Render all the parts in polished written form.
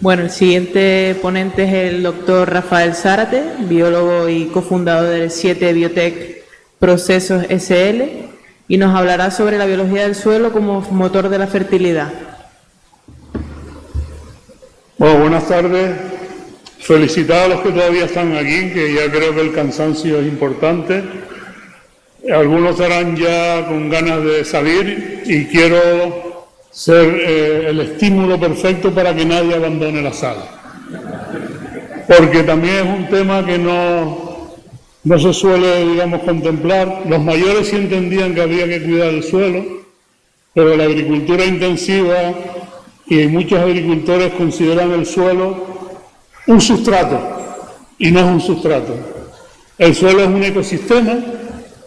Bueno, el siguiente ponente es el doctor Rafael Zárate, biólogo y cofundador del 7 Biotech Procesos SL, y nos hablará sobre la biología del suelo como motor de la fertilidad. Bueno, buenas tardes. Felicitar a los que todavía están aquí, que ya creo que el cansancio es importante. Algunos estarán ya con ganas de salir y quiero ser el estímulo perfecto para que nadie abandone la sala. Porque también es un tema que no se suele, digamos, contemplar. Los mayores sí entendían que había que cuidar el suelo, pero la agricultura intensiva y muchos agricultores consideran el suelo un sustrato, y no es un sustrato. El suelo es un ecosistema,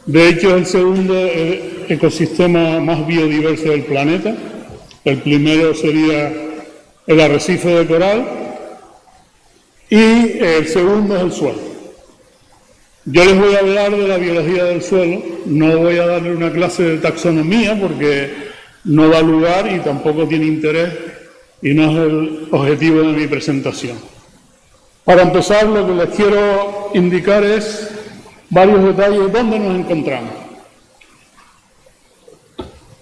de hecho es el segundo ecosistema más biodiverso del planeta. El primero sería el arrecife de coral y el segundo es el suelo. Yo les voy a hablar de la biología del suelo, no voy a darle una clase de taxonomía porque no da lugar y tampoco tiene interés y no es el objetivo de mi presentación. Para empezar, lo que les quiero indicar es varios detalles de dónde nos encontramos.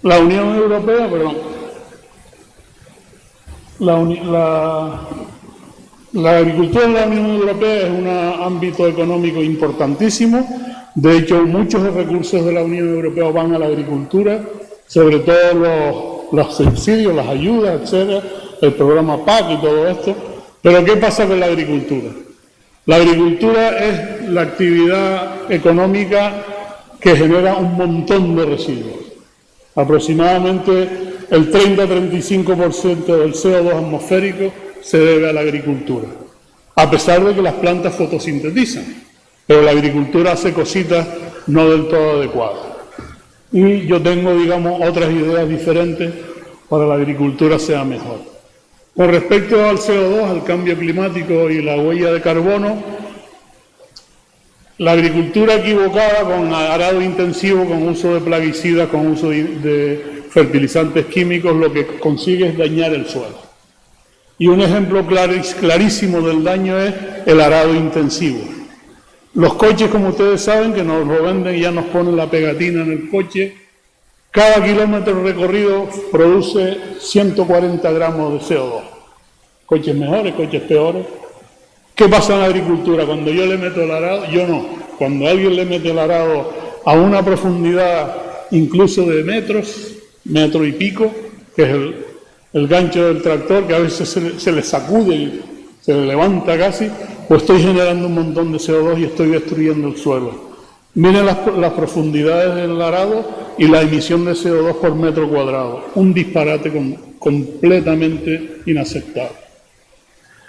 La Unión Europea, la agricultura en la Unión Europea es un ámbito económico importantísimo. De hecho, muchos de los recursos de la Unión Europea van a la agricultura, sobre todo los subsidios, las ayudas, etcétera, el programa PAC y todo esto. Pero ¿qué pasa con la agricultura? La agricultura es la actividad económica que genera un montón de residuos. Aproximadamente el 30-35% del CO2 atmosférico se debe a la agricultura, a pesar de que las plantas fotosintetizan, pero la agricultura hace cositas no del todo adecuadas. Y yo tengo, digamos, otras ideas diferentes para que la agricultura sea mejor. Con respecto al CO2, al cambio climático y la huella de carbono, la agricultura equivocada con arado intensivo, con uso de plaguicidas, con uso de fertilizantes químicos, lo que consigue es dañar el suelo. Y un ejemplo clarísimo del daño es el arado intensivo. Los coches, como ustedes saben, que nos lo venden y ya nos ponen la pegatina en el coche, cada kilómetro recorrido produce 140 gramos de CO2. Coches mejores, coches peores. ¿Qué pasa en la agricultura? Cuando yo le meto el arado, yo no. Cuando alguien le mete el arado a una profundidad incluso de metro y pico, que es el gancho del tractor, que a veces se le sacude y se le levanta casi, pues estoy generando un montón de CO2 y estoy destruyendo el suelo. Miren las profundidades del arado y la emisión de CO2 por metro cuadrado. Un disparate completamente inaceptable.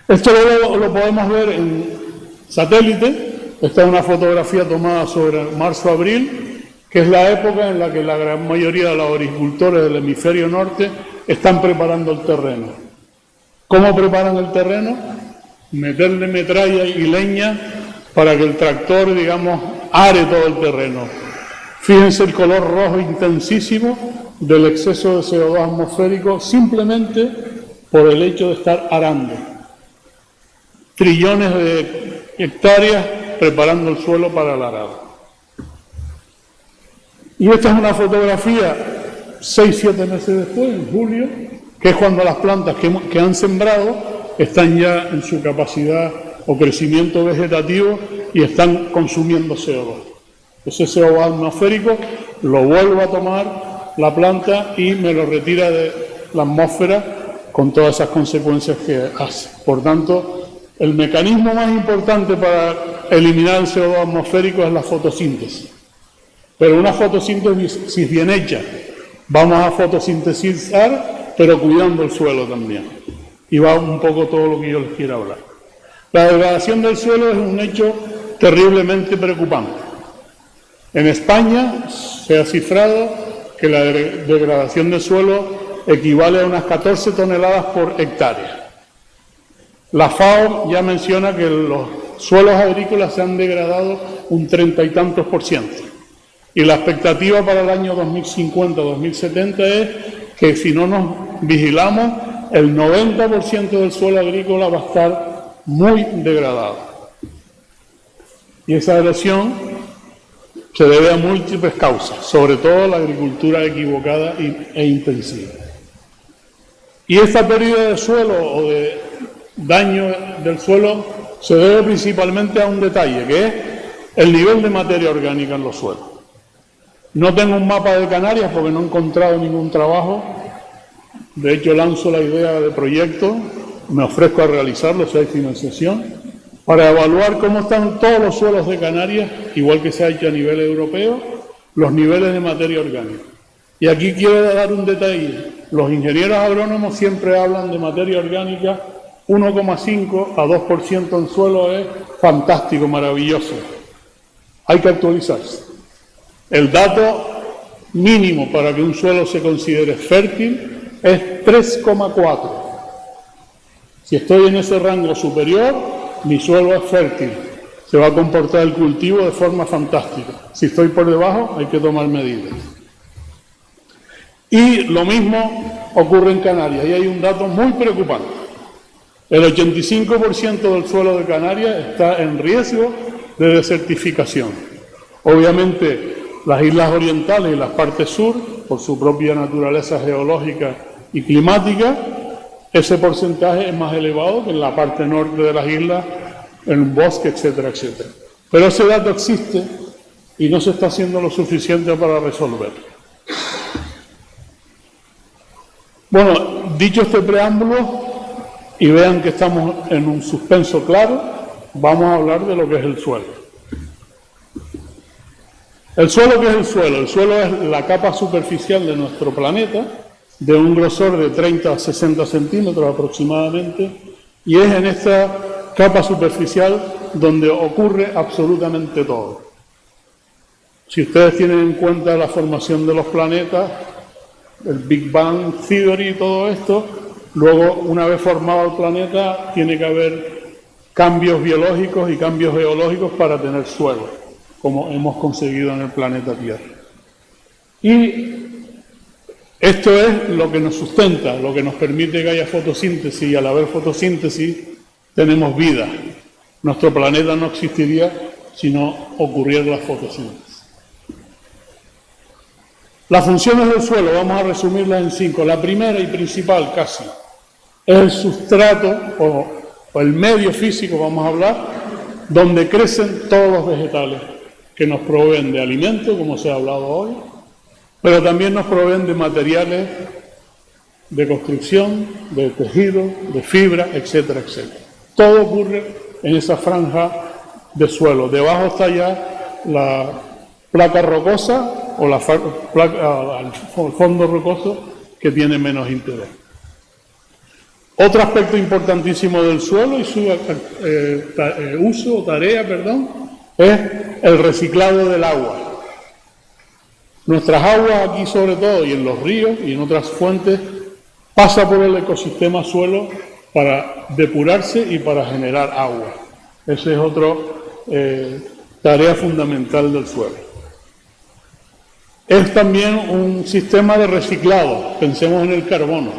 Esto lo podemos ver en satélite. Esta es una fotografía tomada sobre marzo-abril, que es la época en la que la gran mayoría de los agricultores del hemisferio norte están preparando el terreno. ¿Cómo preparan el terreno? Meterle metralla y leña para que el tractor, digamos, are todo el terreno. Fíjense el color rojo intensísimo del exceso de CO2 atmosférico simplemente por el hecho de estar arando. Trillones de hectáreas preparando el suelo para el arado. Y esta es una fotografía 6-7 meses después, en julio, que es cuando las plantas que han sembrado están ya en su capacidad o crecimiento vegetativo y están consumiendo CO2. Ese CO2 atmosférico lo vuelvo a tomar la planta y me lo retira de la atmósfera con todas esas consecuencias que hace. Por tanto, el mecanismo más importante para eliminar el CO2 atmosférico es la fotosíntesis. Pero una fotosíntesis bien hecha. Vamos a fotosintetizar, pero cuidando el suelo también. Y va un poco todo lo que yo les quiero hablar. La degradación del suelo es un hecho terriblemente preocupante. En España se ha cifrado que la degradación del suelo equivale a unas 14 toneladas por hectárea. La FAO ya menciona que los suelos agrícolas se han degradado un 30 y tantos %. Y la expectativa para el año 2050-2070 es que si no nos vigilamos, el 90% del suelo agrícola va a estar muy degradado. Y esa erosión se debe a múltiples causas, sobre todo la agricultura equivocada e intensiva. Y esta pérdida de suelo o de daño del suelo se debe principalmente a un detalle, que es el nivel de materia orgánica en los suelos. No tengo un mapa de Canarias porque no he encontrado ningún trabajo. De hecho, lanzo la idea de proyecto, me ofrezco a realizarlo si hay financiación, para evaluar cómo están todos los suelos de Canarias, igual que se ha hecho a nivel europeo, los niveles de materia orgánica. Y aquí quiero dar un detalle. Los ingenieros agrónomos siempre hablan de materia orgánica, 1,5 a 2% en suelo es fantástico, maravilloso. Hay que actualizarse. El dato mínimo para que un suelo se considere fértil es 3,4. Si estoy en ese rango superior, mi suelo es fértil. Se va a comportar el cultivo de forma fantástica. Si estoy por debajo, hay que tomar medidas. Y lo mismo ocurre en Canarias, y hay un dato muy preocupante. El 85% del suelo de Canarias está en riesgo de desertificación. Obviamente, las islas orientales y las partes sur, por su propia naturaleza geológica y climática, ese porcentaje es más elevado que en la parte norte de las islas, en un bosque, etcétera, etcétera. Pero ese dato existe y no se está haciendo lo suficiente para resolverlo. Bueno, dicho este preámbulo, y vean que estamos en un suspenso claro, vamos a hablar de lo que es el suelo. ¿El suelo qué es el suelo? El suelo es la capa superficial de nuestro planeta, de un grosor de 30 a 60 centímetros aproximadamente, y es en esta capa superficial donde ocurre absolutamente todo. Si ustedes tienen en cuenta la formación de los planetas, el Big Bang Theory y todo esto, luego, una vez formado el planeta, tiene que haber cambios biológicos y cambios geológicos para tener suelo, como hemos conseguido en el planeta Tierra. Y esto es lo que nos sustenta, lo que nos permite que haya fotosíntesis, y al haber fotosíntesis tenemos vida. Nuestro planeta no existiría si no ocurriera la fotosíntesis. Las funciones del suelo, vamos a resumirlas en 5. La primera y principal casi es el sustrato o el medio físico, vamos a hablar, donde crecen todos los vegetales que nos proveen de alimento, como se ha hablado hoy, pero también nos proveen de materiales de construcción, de tejido, de fibra, etcétera, etcétera. Todo ocurre en esa franja de suelo. Debajo está ya la placa rocosa o el fondo rocoso, que tiene menos interés. Otro aspecto importantísimo del suelo y su tarea, es el reciclado del agua. Nuestras aguas aquí sobre todo, y en los ríos y en otras fuentes, pasa por el ecosistema suelo para depurarse y para generar agua. Esa es otra tarea fundamental del suelo. Es también un sistema de reciclado. Pensemos en el carbono.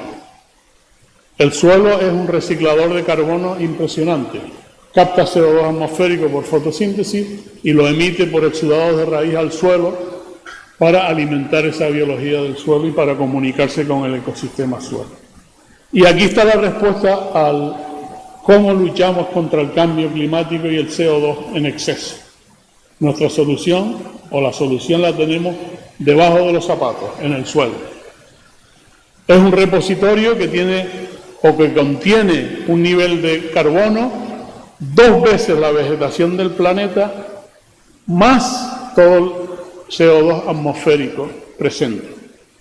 El suelo es un reciclador de carbono impresionante. Capta CO2 atmosférico por fotosíntesis y lo emite por exudados de raíz al suelo para alimentar esa biología del suelo y para comunicarse con el ecosistema suelo. Y aquí está la respuesta al cómo luchamos contra el cambio climático y el CO2 en exceso. Nuestra solución, o la solución la tenemos debajo de los zapatos, en el suelo. Es un repositorio que tiene o que contiene un nivel de carbono 2 veces la vegetación del planeta, más todo el CO2 atmosférico presente.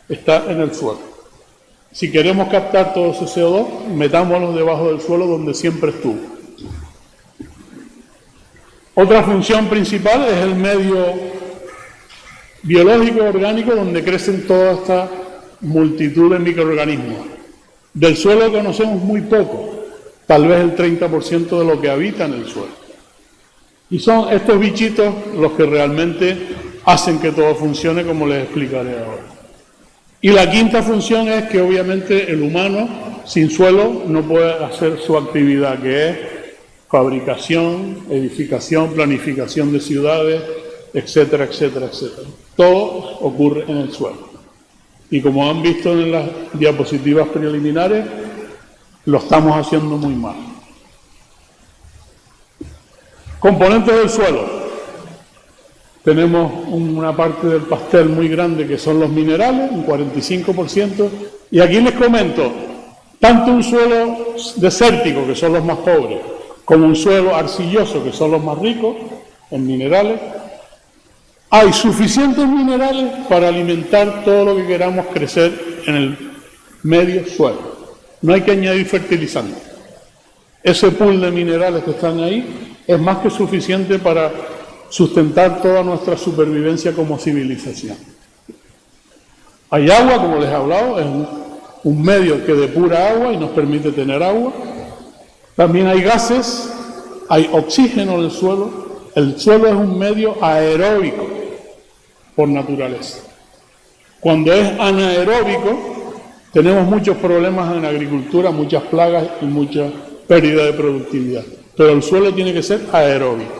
Está en el suelo. Si queremos captar todo ese CO2, metámoslo debajo del suelo donde siempre estuvo. Otra función principal es el medio biológico orgánico donde crecen toda esta multitud de microorganismos. Del suelo conocemos muy poco, tal vez el 30% de lo que habita en el suelo. Y son estos bichitos los que realmente hacen que todo funcione, como les explicaré ahora. Y la quinta función es que obviamente el humano sin suelo no puede hacer su actividad, que es fabricación, edificación, planificación de ciudades, etcétera, etcétera, etcétera. Todo ocurre en el suelo. Y como han visto en las diapositivas preliminares, lo estamos haciendo muy mal. Componentes del suelo. Tenemos una parte del pastel muy grande que son los minerales, un 45%. Y aquí les comento, tanto un suelo desértico, que son los más pobres, como un suelo arcilloso, que son los más ricos en minerales, hay suficientes minerales para alimentar todo lo que queramos crecer en el medio suelo. No hay que añadir fertilizantes. Ese pool de minerales que están ahí es más que suficiente para sustentar toda nuestra supervivencia como civilización. Hay agua, como les he hablado, es un medio que depura agua y nos permite tener agua. También hay gases, hay oxígeno en el suelo. El suelo es un medio aeróbico por naturaleza. Cuando es anaeróbico, tenemos muchos problemas en la agricultura, muchas plagas y mucha pérdida de productividad. Pero el suelo tiene que ser aeróbico.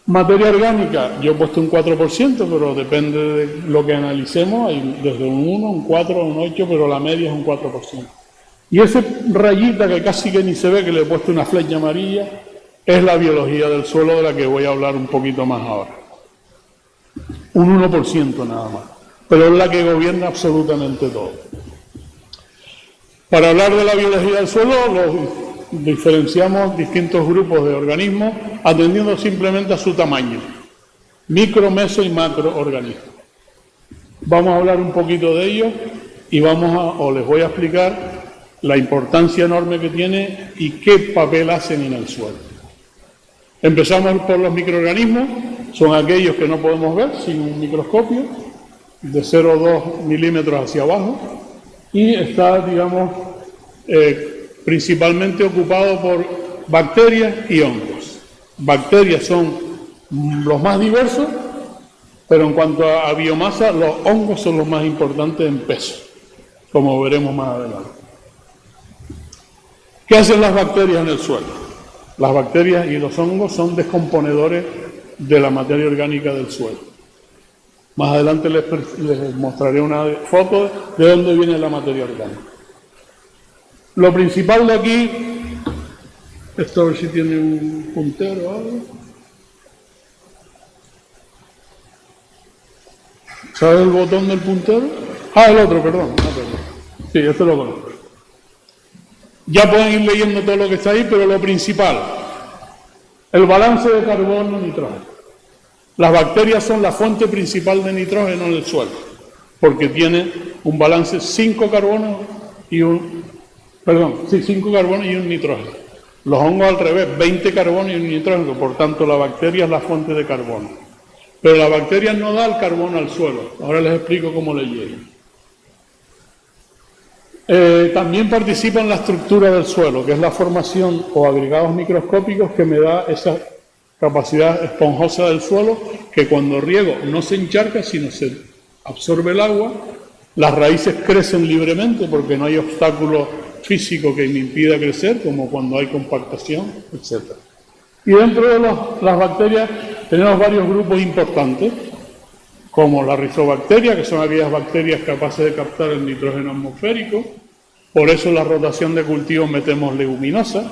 Materia orgánica, yo he puesto un 4%, pero depende de lo que analicemos, hay desde un 1, un 4, un 8, pero la media es un 4%. Y esa rayita que casi que ni se ve, que le he puesto una flecha amarilla, es la biología del suelo, de la que voy a hablar un poquito más ahora. Un 1% nada más, pero es la que gobierna absolutamente todo. Para hablar de la biología del suelo, diferenciamos distintos grupos de organismos atendiendo simplemente a su tamaño: micro, meso y macroorganismos. Vamos a hablar un poquito de ellos y les voy a explicar la importancia enorme que tiene y qué papel hacen en el suelo. Empezamos por los microorganismos. Son aquellos que no podemos ver sin un microscopio, de 0,2 milímetros hacia abajo, y está, digamos, principalmente ocupado por bacterias y hongos. Bacterias son los más diversos, pero en cuanto a biomasa, los hongos son los más importantes en peso, como veremos más adelante. ¿Qué hacen las bacterias en el suelo? Las bacterias y los hongos son descomponedores de la materia orgánica del suelo. Más adelante les mostraré una foto de dónde viene la materia orgánica. Lo principal de aquí, esto a ver si tiene un puntero o algo. ¿Sabes el botón del puntero? Ah, el otro, perdón. Sí, este lo conozco. Ya pueden ir leyendo todo lo que está ahí, pero lo principal: el balance de carbono-nitrógeno. Las bacterias son la fuente principal de nitrógeno en el suelo, porque tiene un balance 5 carbonos y un nitrógeno. Los hongos al revés, 20 carbonos y un nitrógeno, por tanto la bacteria es la fuente de carbono. Pero la bacteria no da el carbono al suelo. Ahora les explico cómo le llega. También participa en la estructura del suelo, que es la formación o agregados microscópicos que me da esa capacidad esponjosa del suelo, que cuando riego no se encharca, sino se absorbe el agua. Las raíces crecen libremente porque no hay obstáculo físico que me impida crecer, como cuando hay compactación, etc. Y dentro de las bacterias tenemos varios grupos importantes, como la rizobacteria, que son aquellas bacterias capaces de captar el nitrógeno atmosférico. Por eso en la rotación de cultivos metemos leguminosas,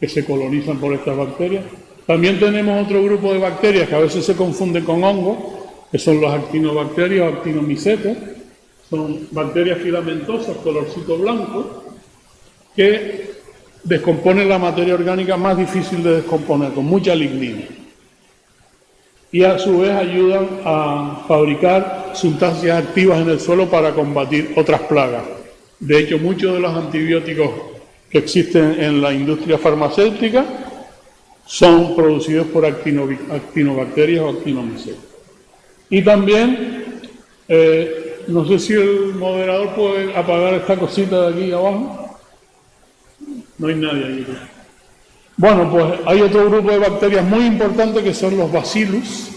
que se colonizan por estas bacterias. También tenemos otro grupo de bacterias que a veces se confunden con hongos, que son los actinobacterias o actinomicetas. Son bacterias filamentosas, colorcito blanco, que descomponen la materia orgánica más difícil de descomponer, con mucha lignina. Y a su vez ayudan a fabricar sustancias activas en el suelo para combatir otras plagas. De hecho, muchos de los antibióticos que existen en la industria farmacéutica son producidos por actinobacterias o actinomicetas. Y también, no sé si el moderador puede apagar esta cosita de aquí abajo. No hay nadie ahí. Bueno, pues hay otro grupo de bacterias muy importante que son los bacillus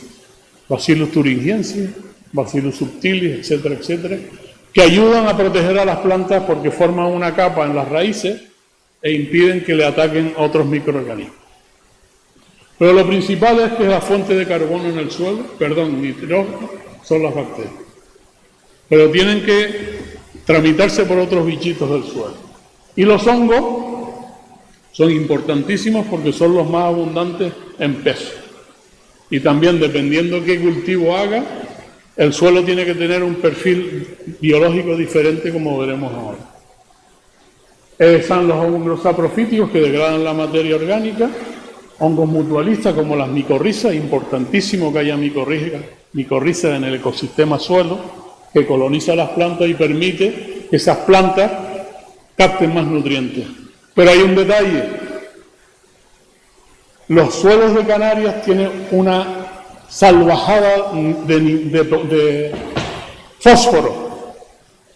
thuringiensis, bacillus subtilis, etcétera, etcétera, que ayudan a proteger a las plantas porque forman una capa en las raíces e impiden que le ataquen otros microorganismos. Pero lo principal es que la fuente de carbono en el suelo, nitrógeno, son las bacterias. Pero tienen que tramitarse por otros bichitos del suelo. Y los hongos son importantísimos porque son los más abundantes en peso. Y también, dependiendo qué cultivo haga, el suelo tiene que tener un perfil biológico diferente, como veremos ahora. Están los hongos saprofíticos que degradan la materia orgánica, hongos mutualistas como las micorrizas, importantísimo que haya micorrizas en el ecosistema suelo, que coloniza las plantas y permite que esas plantas capten más nutrientes. Pero hay un detalle: los suelos de Canarias tienen una salvajada de fósforo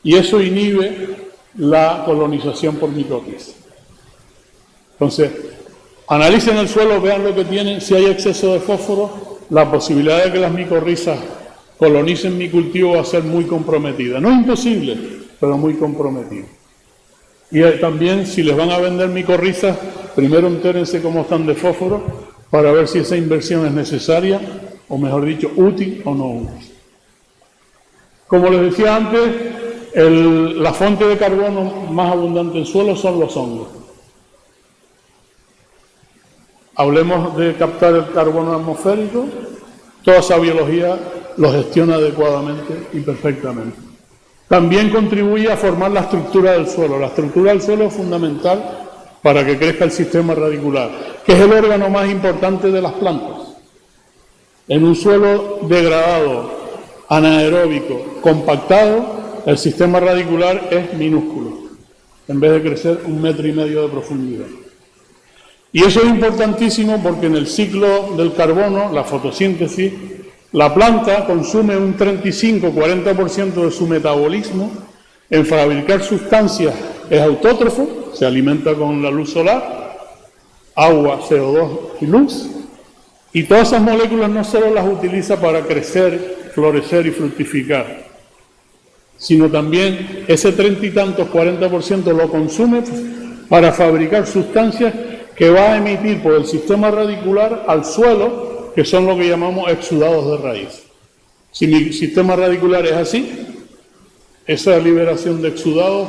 y eso inhibe la colonización por micorrizas. Entonces, analicen el suelo, vean lo que tienen. Si hay exceso de fósforo, la posibilidad de que las micorrizas colonicen mi cultivo va a ser muy comprometida. No imposible, pero muy comprometida. Y también, si les van a vender micorrizas, primero entérense cómo están de fósforo para ver si esa inversión es necesaria, o mejor dicho, útil o no útil. Como les decía antes, la fuente de carbono más abundante en suelo son los hongos. Hablemos de captar el carbono atmosférico. Toda esa biología lo gestiona adecuadamente y perfectamente. También contribuye a formar la estructura del suelo. La estructura del suelo es fundamental para que crezca el sistema radicular, que es el órgano más importante de las plantas. En un suelo degradado, anaeróbico, compactado, el sistema radicular es minúsculo, en vez de crecer 1,5 metros de profundidad. Y eso es importantísimo porque en el ciclo del carbono, la fotosíntesis, la planta consume un 35-40% de su metabolismo en fabricar sustancias. Es autótrofo, se alimenta con la luz solar, agua, CO2 y luz, y todas esas moléculas no solo las utiliza para crecer, florecer y fructificar, sino también ese 30 y tantos, 40% lo consume para fabricar sustancias que va a emitir por el sistema radicular al suelo, que son lo que llamamos exudados de raíz. Si mi sistema radicular es así, esa liberación de exudados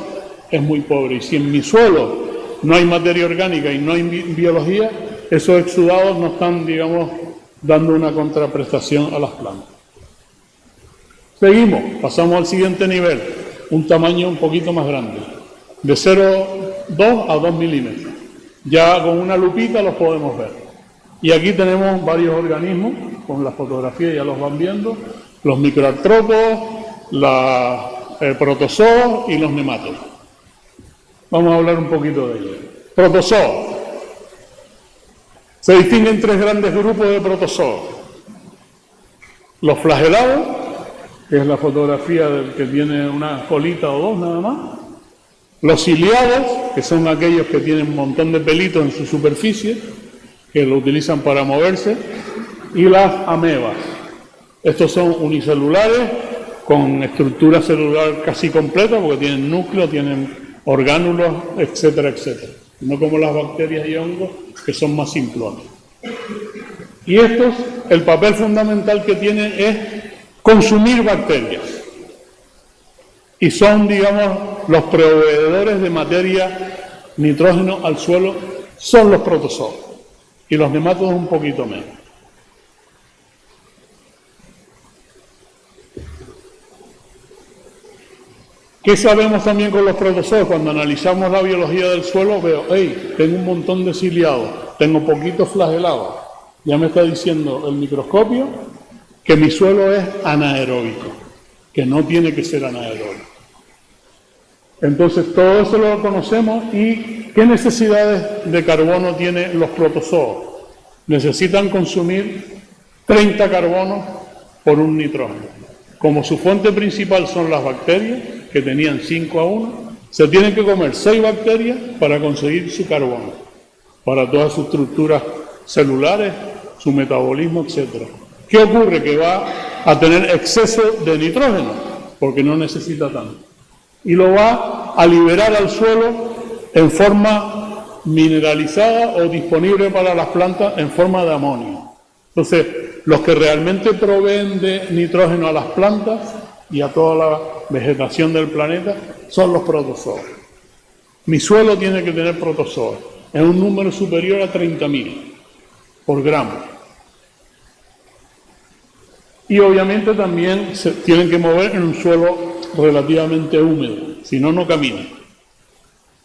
es muy pobre. Y si en mi suelo no hay materia orgánica y no hay biología, esos exudados no están, digamos, dando una contraprestación a las plantas. Seguimos, pasamos al siguiente nivel, un tamaño un poquito más grande, de 0,2 a 2 milímetros. Ya con una lupita los podemos ver. Y aquí tenemos varios organismos, con la fotografía ya los van viendo, los microartrópodos, los protozoos y los nematodos. Vamos a hablar un poquito de ellos. Protozoos. Se distinguen 3 grandes grupos de protozoos. Los flagelados, que es la fotografía del que tiene una colita o dos nada más. Los ciliados, que son aquellos que tienen un montón de pelitos en su superficie, que lo utilizan para moverse. Y las amebas. Estos son unicelulares, con estructura celular casi completa, porque tienen núcleo, tienen orgánulos, etcétera, etcétera. No como las bacterias y hongos, que son más simplones. Y estos, el papel fundamental que tienen es consumir bacterias. Y son, digamos, los proveedores de materia nitrógeno al suelo, son los protozoos. Y los nematodos un poquito menos. ¿Qué sabemos también con los protozoos? Cuando analizamos la biología del suelo, veo, tengo un montón de ciliados, tengo poquitos flagelados. Ya me está diciendo el microscopio que mi suelo es anaeróbico, que no tiene que ser anaeróbico. Entonces, todo eso lo conocemos. ¿Y qué necesidades de carbono tienen los protozoos? Necesitan consumir 30 carbonos por un nitrógeno. Como su fuente principal son las bacterias, que tenían 5:1, se tienen que comer 6 bacterias para conseguir su carbono, para todas sus estructuras celulares, su metabolismo, etc. ¿Qué ocurre? Que va a tener exceso de nitrógeno, porque no necesita tanto. y lo va a liberar al suelo en forma mineralizada o disponible para las plantas en forma de amonio. Entonces, los que realmente proveen de nitrógeno a las plantas y a toda la vegetación del planeta son los protozoos. Mi suelo tiene que tener protozoos en un número superior a 30.000 por gramo. Y obviamente también se tienen que mover en un suelo relativamente húmedo, si no, no caminan.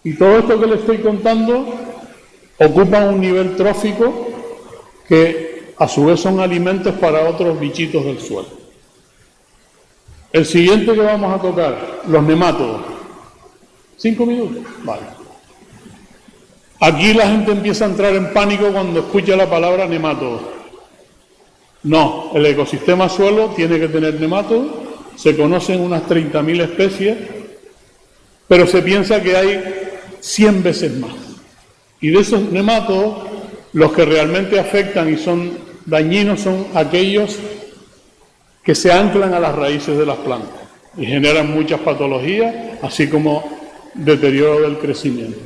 Y todo esto que les estoy contando ocupa un nivel trófico que a su vez son alimentos para otros bichitos del suelo. El siguiente que vamos a tocar, los nemátodos. 5 minutos, vale. Aquí la gente empieza a entrar en pánico cuando escucha la palabra nemátodo. No, el ecosistema suelo tiene que tener nemátodos, se conocen unas 30.000 especies, pero se piensa que hay 100 veces más. Y de esos nemátodos, los que realmente afectan y son dañinos son aquellos que se anclan a las raíces de las plantas y generan muchas patologías, así como deterioro del crecimiento.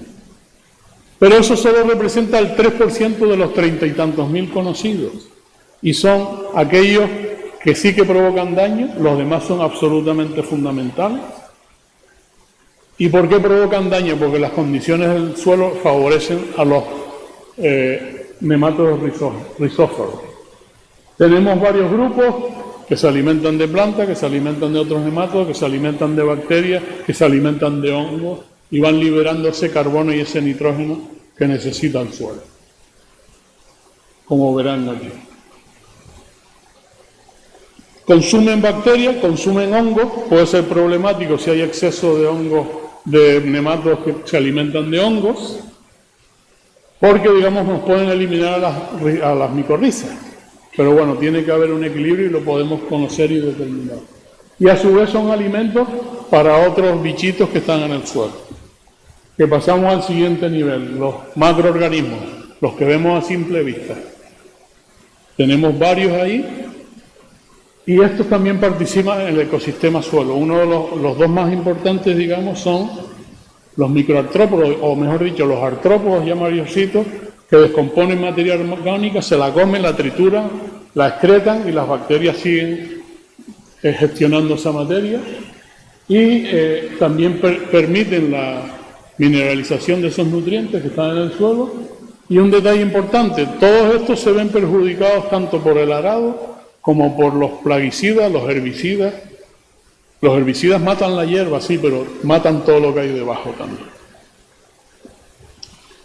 Pero eso solo representa el 3% de los 30 y tantos mil conocidos, y son aquellos que sí que provocan daño, los demás son absolutamente fundamentales. ¿Y por qué provocan daño? Porque las condiciones del suelo favorecen a los nemátodos rizóforos. Tenemos varios grupos que se alimentan de plantas, que se alimentan de otros nemátodos, que se alimentan de bacterias, que se alimentan de hongos y van liberando ese carbono y ese nitrógeno que necesita el suelo, como verán aquí. Consumen bacterias, consumen hongos, puede ser problemático si hay exceso de hongos, de nemátodos que se alimentan de hongos, porque, digamos, nos pueden eliminar a las micorrizas. Pero bueno, tiene que haber un equilibrio y lo podemos conocer y determinar. Y a su vez son alimentos para otros bichitos que están en el suelo. Que pasamos al siguiente nivel, los macroorganismos, los que vemos a simple vista. Tenemos varios ahí. Y estos también participan en el ecosistema suelo. Uno de los dos más importantes, digamos, son los microartrópodos, o mejor dicho, los artrópodos ya mayorcitos, que descomponen materia orgánica, se la comen, la trituran, la excretan y las bacterias siguen gestionando esa materia. Y también permiten la mineralización de esos nutrientes que están en el suelo. Y un detalle importante, todos estos se ven perjudicados tanto por el arado como por los plaguicidas, los herbicidas. Los herbicidas matan la hierba, sí, pero matan todo lo que hay debajo también.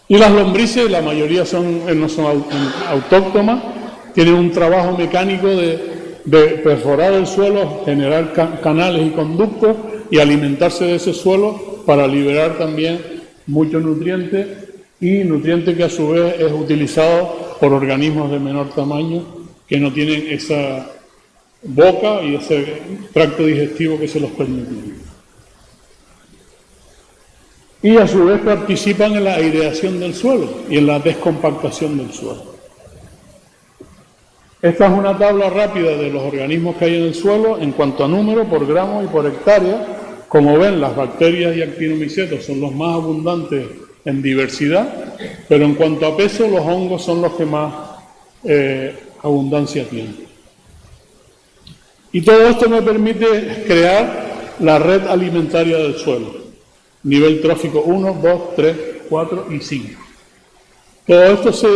Y las lombrices, la mayoría no son autóctonas, tienen un trabajo mecánico de perforar el suelo, generar canales y conductos y alimentarse de ese suelo para liberar también muchos nutrientes y nutrientes que a su vez es utilizado por organismos de menor tamaño que no tienen esa boca y ese tracto digestivo que se los permite. Y a su vez participan en la aireación del suelo y en la descompactación del suelo. Esta es una tabla rápida de los organismos que hay en el suelo en cuanto a número por gramo y por hectárea. Como ven, las bacterias y actinomicetos son los más abundantes en diversidad, pero en cuanto a peso, los hongos son los que más abundancia tienen. Y todo esto me permite crear la red alimentaria del suelo. Nivel trófico 1, 2, 3, 4 y 5. Todo esto se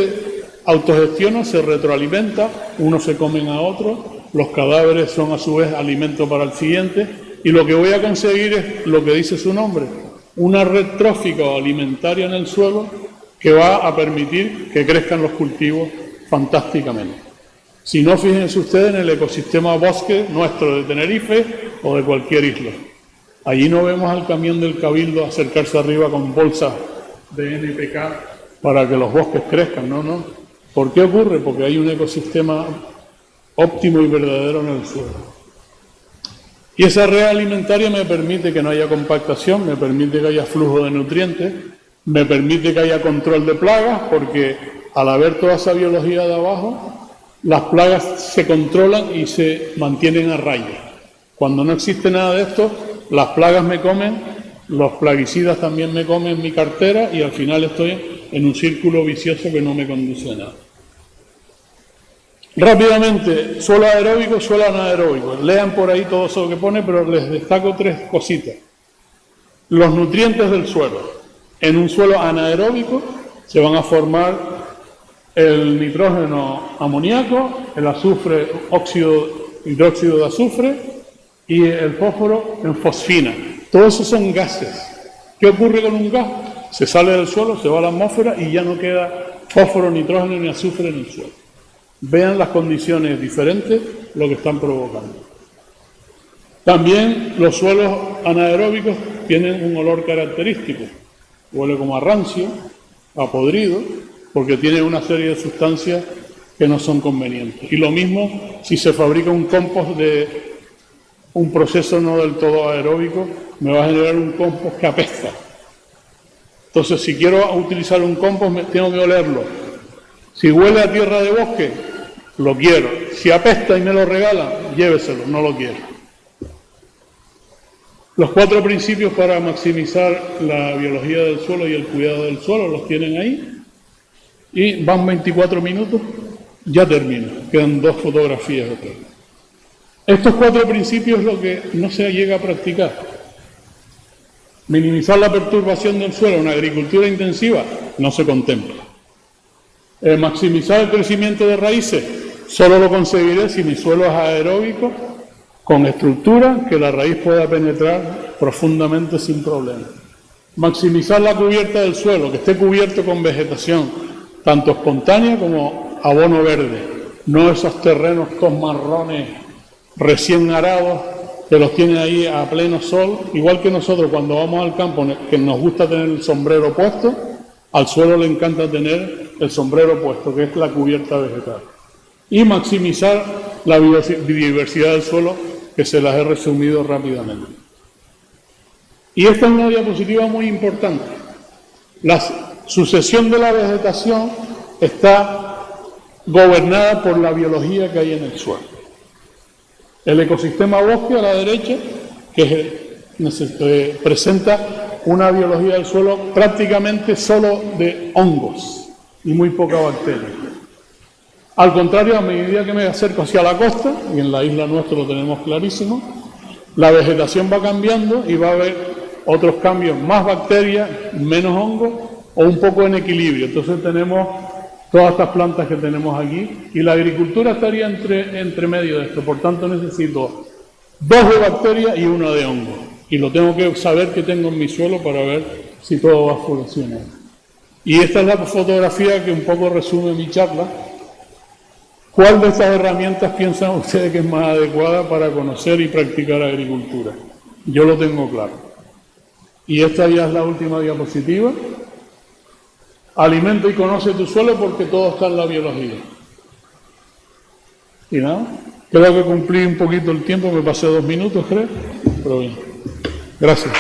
autogestiona, se retroalimenta, unos se comen a otros, los cadáveres son a su vez alimento para el siguiente, y lo que voy a conseguir es lo que dice su nombre, una red trófica o alimentaria en el suelo que va a permitir que crezcan los cultivos fantásticamente. Si no, fíjense ustedes en el ecosistema bosque nuestro de Tenerife o de cualquier isla. Allí no vemos al camión del Cabildo acercarse arriba con bolsas de NPK para que los bosques crezcan, no. ¿Por qué ocurre? Porque hay un ecosistema óptimo y verdadero en el suelo. Y esa red alimentaria me permite que no haya compactación, me permite que haya flujo de nutrientes, me permite que haya control de plagas, porque al haber toda esa biología de abajo, las plagas se controlan y se mantienen a raya. Cuando no existe nada de esto, las plagas me comen los plaguicidas también me comen mi cartera y al final estoy en un círculo vicioso que no me conduce a nada. Rápidamente, suelo aeróbico, suelo anaeróbico. Lean por ahí todo eso que pone, pero les destaco 3 cositas. Los nutrientes del suelo. En un suelo anaeróbico se van a formar el nitrógeno amoníaco, el azufre, hidróxido de azufre y el fósforo en fosfina. Todos esos son gases. ¿Qué ocurre con un gas? Se sale del suelo, se va a la atmósfera y ya no queda fósforo, nitrógeno ni azufre en el suelo. Vean las condiciones diferentes, lo que están provocando. También los suelos anaeróbicos tienen un olor característico. Huele como a rancio, a podrido, porque tiene una serie de sustancias que no son convenientes. Y lo mismo si se fabrica un compost de un proceso no del todo aeróbico, me va a generar un compost que apesta. Entonces, si quiero utilizar un compost, tengo que olerlo. Si huele a tierra de bosque, lo quiero. Si apesta y me lo regala, lléveselo, no lo quiero. Los 4 principios para maximizar la biología del suelo y el cuidado del suelo los tienen ahí. Y van 24 minutos, ya termino. Quedan 2 fotografías. Estos 4 principios es lo que no se llega a practicar. Minimizar la perturbación del suelo en agricultura intensiva no se contempla. Maximizar el crecimiento de raíces solo lo conseguiré si mi suelo es aeróbico, con estructura que la raíz pueda penetrar profundamente sin problema. Maximizar la cubierta del suelo, que esté cubierto con vegetación, tanto espontánea como abono verde, no esos terrenos con marrones recién arados que los tienen ahí a pleno sol, igual que nosotros cuando vamos al campo, que nos gusta tener el sombrero puesto, al suelo le encanta tener el sombrero puesto, que es la cubierta vegetal. Y maximizar la biodiversidad del suelo, que se las he resumido rápidamente. Y esta es una diapositiva muy importante. La sucesión de la vegetación está gobernada por la biología que hay en el suelo. El ecosistema bosque a la derecha, que presenta una biología del suelo prácticamente solo de hongos y muy poca bacteria. Al contrario, a medida que me acerco hacia la costa, y en la isla nuestra lo tenemos clarísimo, la vegetación va cambiando y va a haber otros cambios, más bacterias, menos hongos o un poco en equilibrio. Entonces tenemos todas estas plantas que tenemos aquí y la agricultura estaría entre medio de esto. Por tanto, necesito 2 de bacterias y 1 de hongo. Y lo tengo que saber que tengo en mi suelo para ver si todo va a funcionar. Y esta es la fotografía que un poco resume mi charla. ¿Cuál de estas herramientas piensan ustedes que es más adecuada para conocer y practicar agricultura? Yo lo tengo claro. Y esta ya es la última diapositiva. Alimenta y conoce tu suelo porque todo está en la biología. Y nada, creo que cumplí un poquito el tiempo, me pasé 2 minutos, creo. Pero bien, gracias.